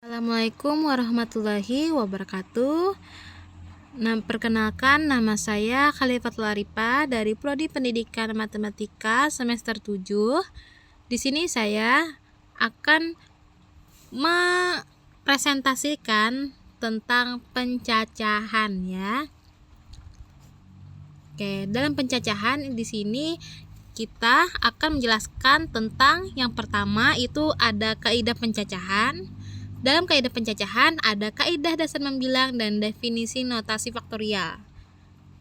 Assalamualaikum warahmatullahi wabarakatuh. Perkenalkan, nama saya Khalifatul Arifa dari Prodi Pendidikan Matematika semester 7. Di sini saya akan mempresentasikan tentang pencacahan ya. Oke, dalam pencacahan di sini kita akan menjelaskan tentang yang pertama itu ada kaidah pencacahan. Dalam kaidah pencacahan ada kaidah dasar membilang dan definisi notasi faktorial.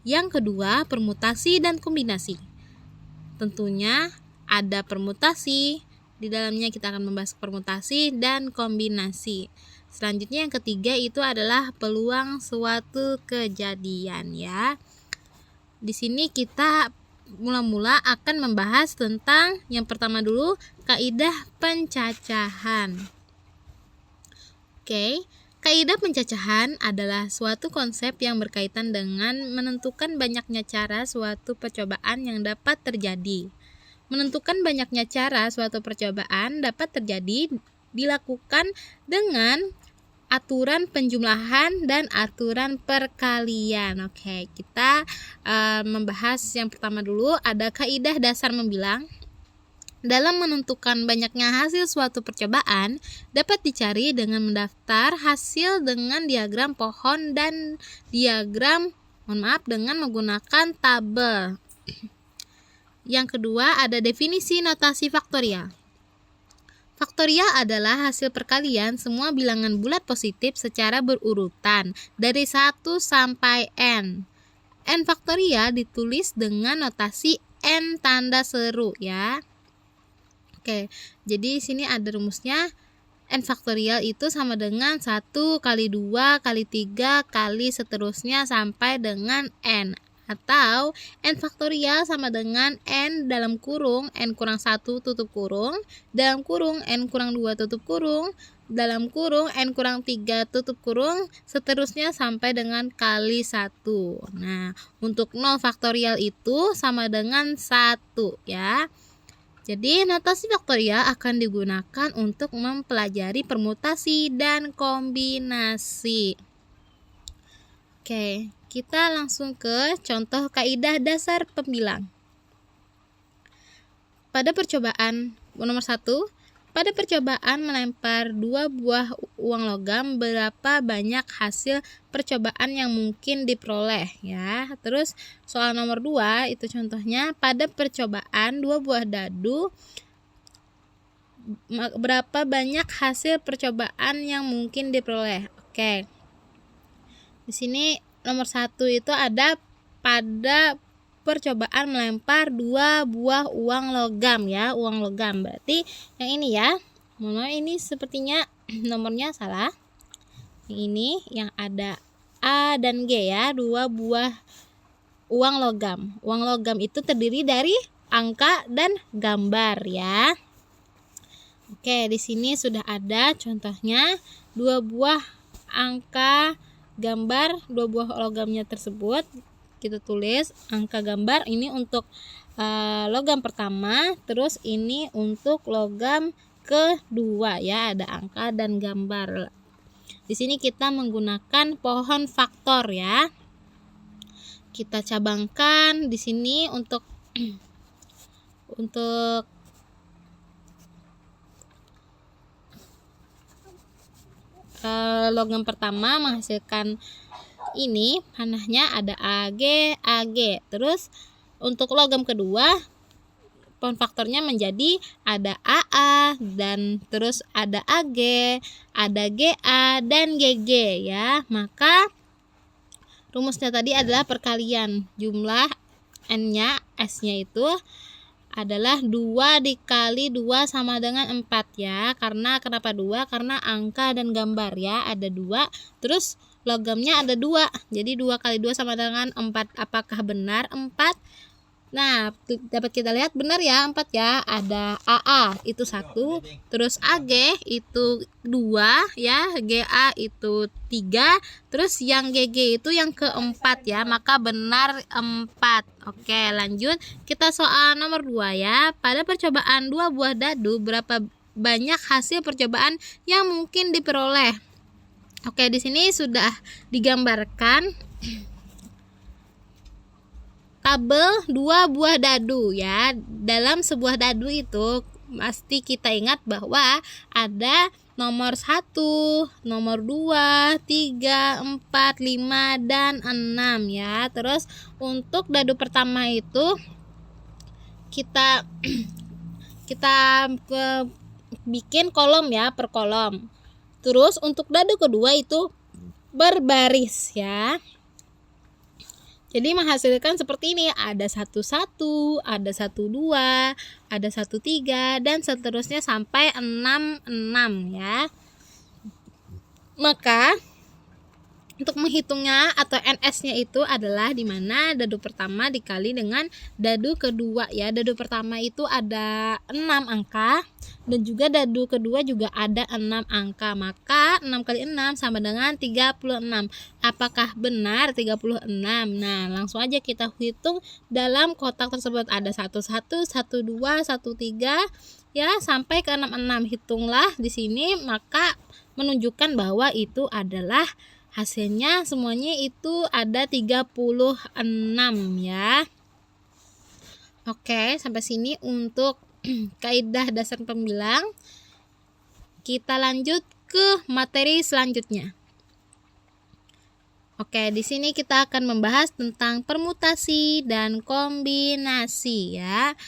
Yang kedua, permutasi dan kombinasi. Tentunya ada permutasi, di dalamnya kita akan membahas permutasi dan kombinasi. Selanjutnya yang ketiga itu adalah peluang suatu kejadian ya. Di sini kita mula-mula akan membahas tentang yang pertama dulu, kaidah pencacahan. Oke, kaidah pencacahan adalah suatu konsep yang berkaitan dengan menentukan banyaknya cara suatu percobaan yang dapat terjadi. Menentukan banyaknya cara suatu percobaan dapat terjadi dilakukan dengan aturan penjumlahan dan aturan perkalian. Oke, kita membahas yang pertama dulu, ada kaidah dasar membilang. Dalam menentukan banyaknya hasil suatu percobaan dapat dicari dengan mendaftar hasil dengan diagram pohon dan diagram dengan menggunakan tabel. Yang kedua ada definisi notasi faktorial. Faktorial adalah hasil perkalian semua bilangan bulat positif secara berurutan dari 1 sampai n. N faktorial ditulis dengan notasi n tanda seru ya. Oke, jadi sini ada rumusnya. N faktorial itu sama dengan 1 kali 2 kali 3 kali seterusnya sampai dengan n. Atau n faktorial sama dengan n dalam kurung n kurang 1 tutup kurung, dalam kurung n kurang 2 tutup kurung, dalam kurung n kurang 3 tutup kurung, seterusnya sampai dengan kali 1. Nah, untuk 0 faktorial itu sama dengan 1 ya. Jadi notasi faktorial akan digunakan untuk mempelajari permutasi dan kombinasi. Oke, kita langsung ke contoh kaidah dasar pembilang. Pada percobaan nomor 1, pada percobaan melempar 2 buah uang logam, berapa banyak hasil percobaan yang mungkin diperoleh ya. Terus soal nomor 2 itu contohnya, pada percobaan 2 buah dadu, berapa banyak hasil percobaan yang mungkin diperoleh. Oke. Di sini nomor 1 itu ada pada percobaan melempar 2 buah uang logam ya, uang logam. Berarti yang ini ya. Ini sepertinya nomornya salah. Yang ini yang ada A dan G ya, 2 buah uang logam. Uang logam itu terdiri dari angka dan gambar ya. Oke, di sini sudah ada contohnya 2 buah angka gambar 2 buah logamnya tersebut. Kita tulis angka gambar ini untuk logam pertama, terus ini untuk logam kedua ya, ada angka dan gambar. Di sini kita menggunakan pohon faktor ya. Kita cabangkan di sini untuk logam pertama menghasilkan ini panahnya ada AG. Terus untuk logam kedua pohon faktornya menjadi ada AA dan terus ada AG, ada GA dan GG ya. Maka rumusnya tadi adalah perkalian jumlah N-nya, S-nya itu adalah 2 dikali 2 sama dengan 4 ya. Kenapa 2? Karena angka dan gambar ya, ada 2. Terus logamnya ada 2. Jadi 2 kali 2 sama dengan 4. Apakah benar 4? Nah, dapat kita lihat benar ya, 4 ya. Ada AA itu 1, terus AG itu 2 ya, GA itu 3, terus yang GG itu yang keempat ya, maka benar 4. Oke, lanjut. Kita soal nomor 2 ya. Pada percobaan 2 buah dadu, berapa banyak hasil percobaan yang mungkin diperoleh. Oke, di sini sudah digambarkan tabel 2 buah dadu ya. Dalam sebuah dadu itu pasti kita ingat bahwa ada nomor 1, nomor 2, 3, 4, 5, dan 6 ya. Terus untuk dadu pertama itu kita bikin kolom ya, per kolom. Terus untuk dadu kedua itu berbaris ya. Jadi menghasilkan seperti ini, ada 11, ada 12, ada 13, dan seterusnya sampai 66 ya. Maka untuk menghitungnya atau NS-nya itu adalah di mana dadu pertama dikali dengan dadu kedua ya. Dadu pertama itu ada 6 angka dan juga dadu kedua juga ada 6 angka. Maka 6 kali 6 sama dengan 36. Apakah benar 36? Nah, langsung aja kita hitung dalam kotak tersebut. Ada 11, 12, 13 ya sampai ke 66. Hitunglah di sini, maka menunjukkan bahwa itu adalah hasilnya semuanya itu ada 36 ya. Oke, sampai sini untuk kaidah dasar pembilang. Kita lanjut ke materi selanjutnya. Oke, di sini kita akan membahas tentang permutasi dan kombinasi ya.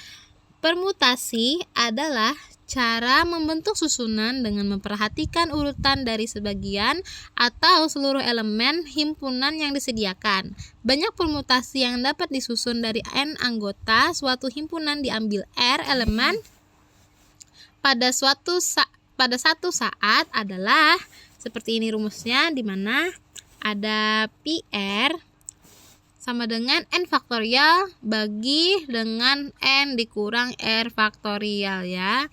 Permutasi adalah cara membentuk susunan dengan memperhatikan urutan dari sebagian atau seluruh elemen himpunan yang disediakan. Banyak permutasi yang dapat disusun dari N anggota suatu himpunan diambil R elemen pada satu saat adalah seperti ini rumusnya, di mana ada PR sama dengan N faktorial bagi dengan N dikurang R faktorial ya.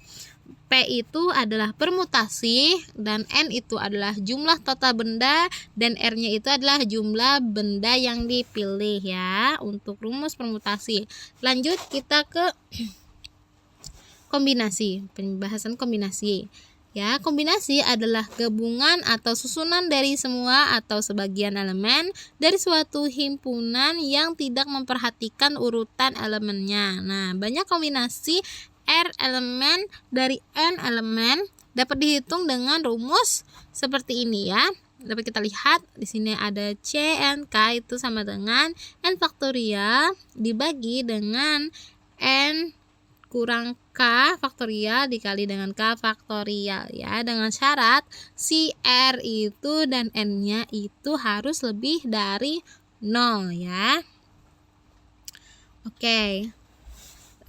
P itu adalah permutasi dan N itu adalah jumlah total benda dan R-nya itu adalah jumlah benda yang dipilih ya untuk rumus permutasi. Lanjut kita ke kombinasi, pembahasan kombinasi. Ya, kombinasi adalah gabungan atau susunan dari semua atau sebagian elemen dari suatu himpunan yang tidak memperhatikan urutan elemennya. Nah, banyak kombinasi R elemen dari N elemen dapat dihitung dengan rumus seperti ini ya. Dapat kita lihat di sini ada C N K itu sama dengan N faktorial dibagi dengan N kurang K faktorial dikali dengan K faktorial ya, dengan syarat si R itu dan N-nya itu harus lebih dari 0 ya. Oke,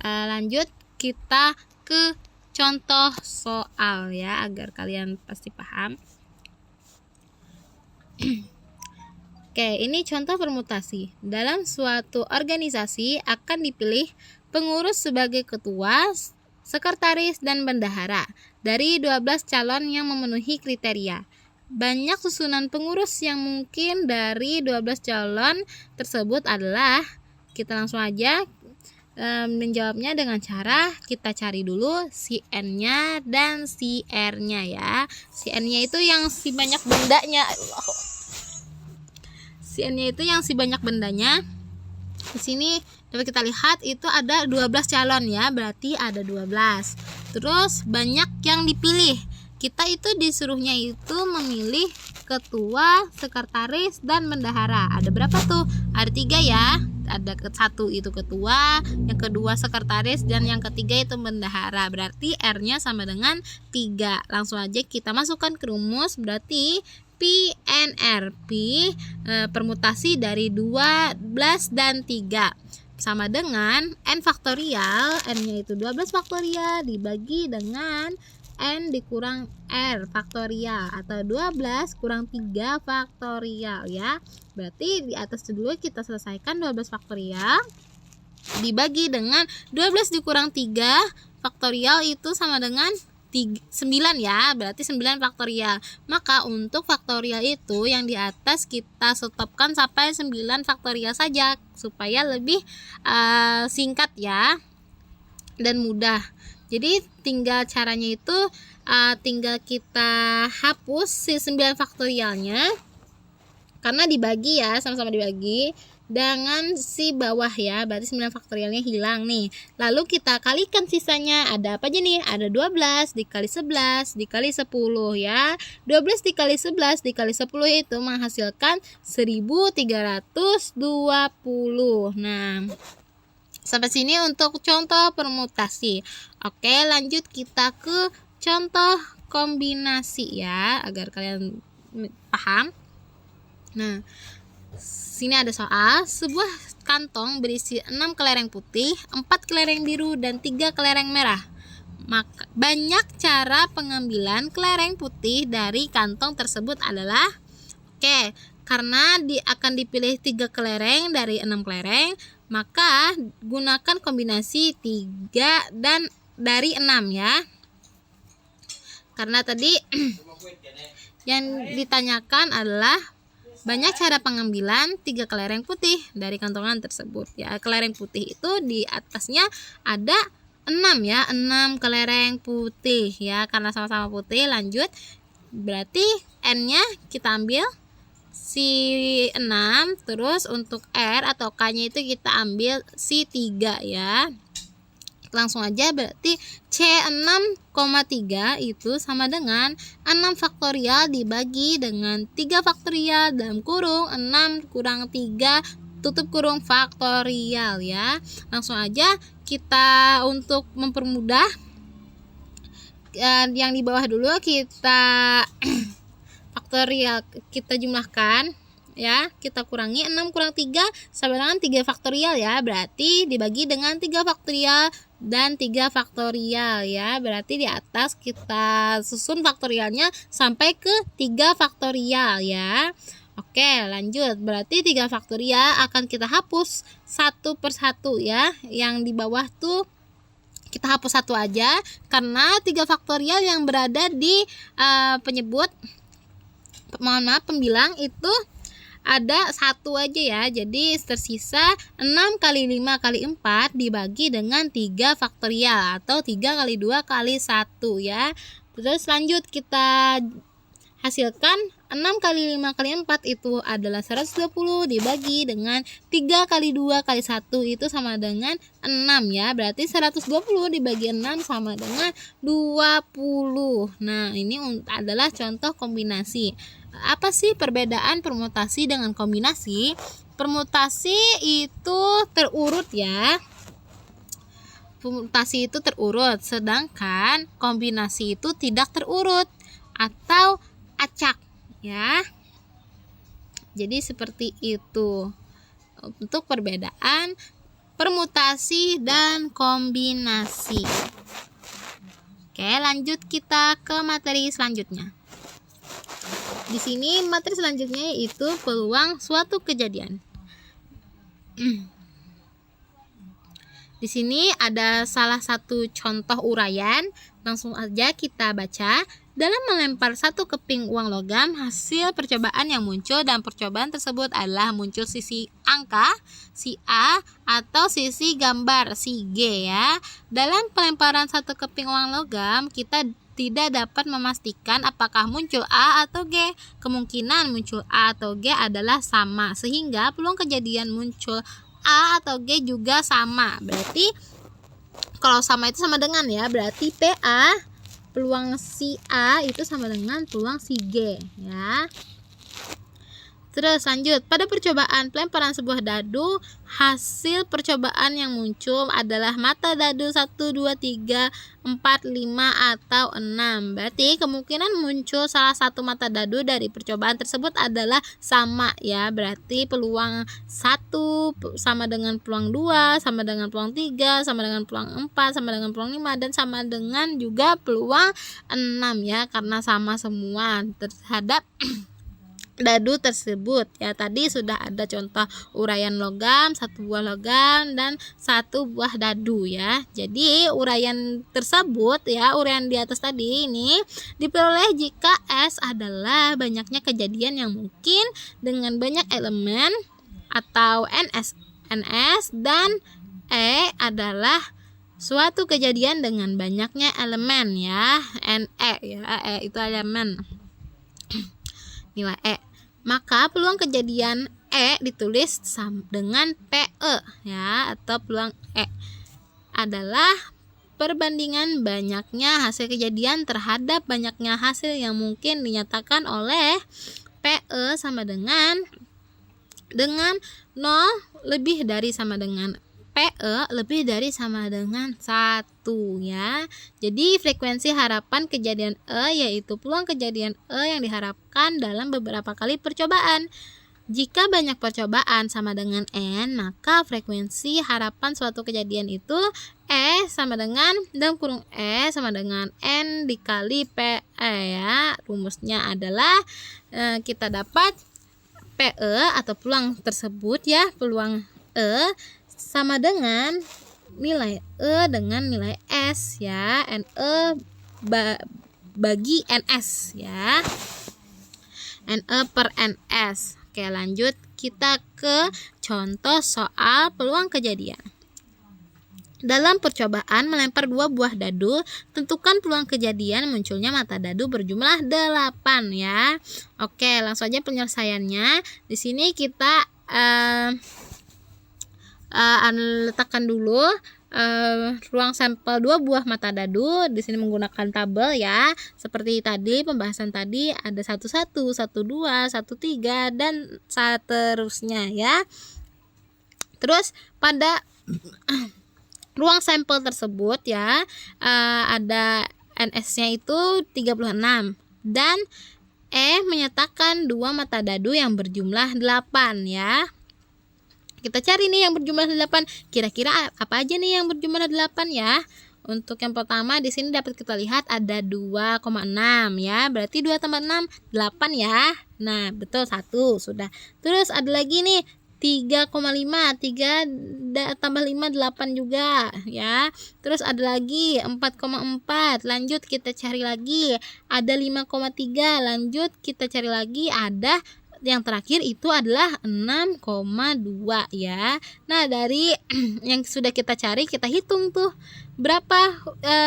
lanjut kita ke contoh soal ya, agar kalian pasti paham. Oke, ini contoh permutasi. Dalam suatu organisasi akan dipilih pengurus sebagai ketua, sekretaris, dan bendahara dari 12 calon yang memenuhi kriteria. Banyak susunan pengurus yang mungkin dari 12 calon tersebut adalah, kita langsung aja menjawabnya dengan cara kita cari dulu si N-nya dan si R-nya ya. Si N-nya itu yang si banyak bendanya. Si N-nya itu yang si banyak bendanya. Di sini dapat kita lihat itu ada 12 calon ya, berarti ada 12. Terus banyak yang dipilih. Kita itu disuruhnya itu memilih ketua, sekretaris, dan bendahara. Ada berapa tuh? Ada 3 ya. Ada satu itu ketua, yang kedua sekretaris, dan yang ketiga itu bendahara. Berarti R-nya sama dengan 3. Langsung aja kita masukkan ke rumus, berarti PNR. Permutasi dari 12 dan 3 sama dengan N faktorial, N-nya itu 12 faktorial dibagi dengan N dikurang R faktorial atau 12 kurang 3 faktorial ya. Berarti di atas dulu kita selesaikan 12 faktorial dibagi dengan 12 dikurang 3 faktorial itu sama dengan 9 ya, berarti 9 faktorial. Maka untuk faktorial itu yang di atas kita stopkan sampai 9 faktorial saja supaya lebih singkat ya dan mudah. Jadi tinggal caranya itu tinggal kita hapus si 9 faktorialnya karena dibagi ya, sama-sama dibagi dengan si bawah ya, berarti 9 faktorialnya hilang nih. Lalu kita kalikan sisanya, ada apa aja nih? Ada 12 dikali 11 dikali 10 ya. 12 dikali 11 dikali 10 itu menghasilkan 1320. Nah, sampai sini untuk contoh permutasi. Oke, lanjut kita ke contoh kombinasi ya, agar kalian paham. Nah, sini ada soal, sebuah kantong berisi 6 kelereng putih, 4 kelereng biru, dan 3 kelereng merah. Maka banyak cara pengambilan kelereng putih dari kantong tersebut adalah, karena akan dipilih 3 kelereng dari 6 kelereng, maka gunakan kombinasi 3 dan dari 6 ya. Karena tadi yang ditanyakan adalah banyak cara pengambilan 3 kelereng putih dari kantongan tersebut ya. Kelereng putih itu di atasnya ada 6 ya, 6 kelereng putih ya, karena sama-sama putih. Lanjut, berarti N-nya kita ambil si 6, terus untuk R atau K-nya itu kita ambil si 3 ya. Langsung aja, berarti C6,3 itu sama dengan 6 faktorial dibagi dengan 3 faktorial dalam kurung 6 kurang 3 tutup kurung faktorial ya. Langsung aja kita untuk mempermudah yang di bawah dulu kita faktorial kita jumlahkan ya, kita kurangi 6 kurang 3 sama dengan 3 faktorial ya, berarti dibagi dengan 3 faktorial dan 3 faktorial ya, berarti di atas kita susun faktorialnya sampai ke 3 faktorial ya. Oke, lanjut, berarti 3 faktorial akan kita hapus satu persatu ya, yang di bawah tuh kita hapus satu aja karena 3 faktorial yang berada di pembilang itu ada satu aja ya, jadi tersisa 6 kali 5 kali 4 dibagi dengan 3 faktorial atau 3 kali 2 kali 1 ya. Terus lanjut kita hasilkan 6 kali 5 kali 4 itu adalah 120 dibagi dengan 3 kali 2 kali 1 itu sama dengan 6 ya, berarti 120 dibagi 6 sama dengan 20. Nah, ini adalah contoh kombinasi. Apa sih perbedaan permutasi dengan kombinasi? Permutasi itu terurut ya. Permutasi itu terurut, sedangkan kombinasi itu tidak terurut atau acak ya. Jadi seperti itu untuk perbedaan permutasi dan kombinasi. Oke, lanjut kita ke materi selanjutnya. Di sini materi selanjutnya yaitu peluang suatu kejadian. Di sini ada salah satu contoh uraian, langsung aja kita baca. Dalam melempar satu keping uang logam, hasil percobaan yang muncul dalam percobaan tersebut adalah muncul sisi angka, si A, atau sisi gambar, si G ya. Dalam pelemparan satu keping uang logam, kita tidak dapat memastikan apakah muncul A atau G. Kemungkinan muncul A atau G adalah sama, sehingga peluang kejadian muncul A atau G juga sama. Berarti kalau sama itu sama dengan ya, berarti PA peluang si A itu sama dengan peluang si G ya. Terus lanjut, pada percobaan pelemparan sebuah dadu, hasil percobaan yang muncul adalah mata dadu 1, 2, 3, 4, 5, atau 6. Berarti kemungkinan muncul salah satu mata dadu dari percobaan tersebut adalah sama ya. Berarti peluang 1 sama dengan peluang 2, sama dengan peluang 3, sama dengan peluang 4, sama dengan peluang 5, dan sama dengan juga peluang 6 ya, karena sama semua terhadap dadu tersebut ya. Tadi sudah ada contoh uraian logam, satu buah logam dan satu buah dadu ya. Jadi uraian tersebut ya, uraian di atas tadi ini diperoleh jika S adalah banyaknya kejadian yang mungkin dengan banyak elemen atau NS dan E adalah suatu kejadian dengan banyaknya elemen ya, NE ya, E itu elemen. Nilai E. Maka peluang kejadian E ditulis dengan PE ya, atau peluang E adalah perbandingan banyaknya hasil kejadian terhadap banyaknya hasil yang mungkin dinyatakan oleh PE sama dengan 0 lebih dari sama dengan PE lebih dari sama dengan 1 ya. Jadi frekuensi harapan kejadian E yaitu peluang kejadian E yang diharapkan dalam beberapa kali percobaan. Jika banyak percobaan sama dengan N, maka frekuensi harapan suatu kejadian itu E sama dengan dalam kurung E sama dengan N dikali PE ya. Rumusnya adalah kita dapat PE atau peluang tersebut ya, peluang E sama dengan nilai E dengan nilai S ya, NE bagi NS ya, NE per NS. Oke, lanjut kita ke contoh soal peluang kejadian. Dalam percobaan melempar 2 buah dadu, tentukan peluang kejadian munculnya mata dadu berjumlah 8 ya. Oke, langsung aja penyelesaiannya. Di sini kita letakkan dulu ruang sampel 2 buah mata dadu. Di sini menggunakan tabel ya. Seperti tadi pembahasan tadi ada 11, 12, 13 dan seterusnya ya. Terus pada ruang sampel tersebut ya ada NS-nya itu 36 dan E menyatakan 2 mata dadu yang berjumlah 8 ya. Kita cari nih yang berjumlah 8. Kira-kira apa aja nih yang berjumlah 8 ya? Untuk yang pertama di sini dapat kita lihat ada 2,6 ya. Berarti 2 tambah 6 8 ya. Nah, betul 1 sudah. Terus ada lagi nih 3,5, 3 tambah 5 8 juga ya. Terus ada lagi 4,4. Lanjut kita cari lagi. Ada 5,3. Lanjut kita cari lagi. Ada yang terakhir itu adalah 6,2 ya. Nah, dari yang sudah kita cari kita hitung tuh berapa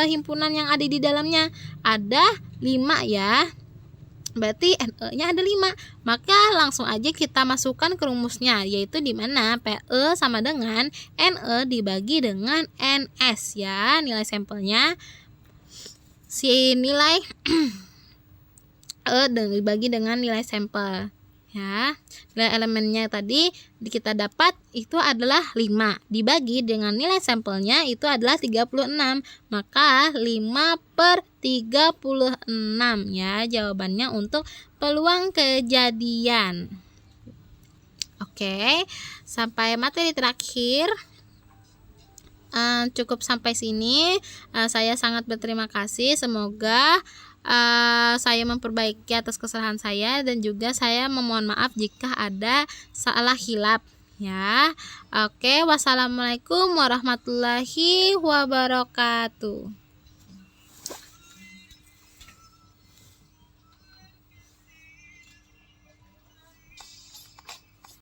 himpunan yang ada di dalamnya. Ada 5 ya. Berarti NE-nya ada 5. Maka langsung aja kita masukkan ke rumusnya, yaitu di mana PE sama dengan NE dibagi dengan NS ya. Nilai sampelnya si nilai E dibagi dengan nilai sampel ya. Nilai elemennya tadi kita dapat itu adalah 5 dibagi dengan nilai sampelnya itu adalah 36. Maka 5/36 ya jawabannya untuk peluang kejadian. Oke, sampai materi terakhir cukup sampai sini. Saya sangat berterima kasih. Semoga saya memperbaiki atas kesalahan saya dan juga saya memohon maaf jika ada salah hilap ya. Oke, wassalamualaikum warahmatullahi wabarakatuh.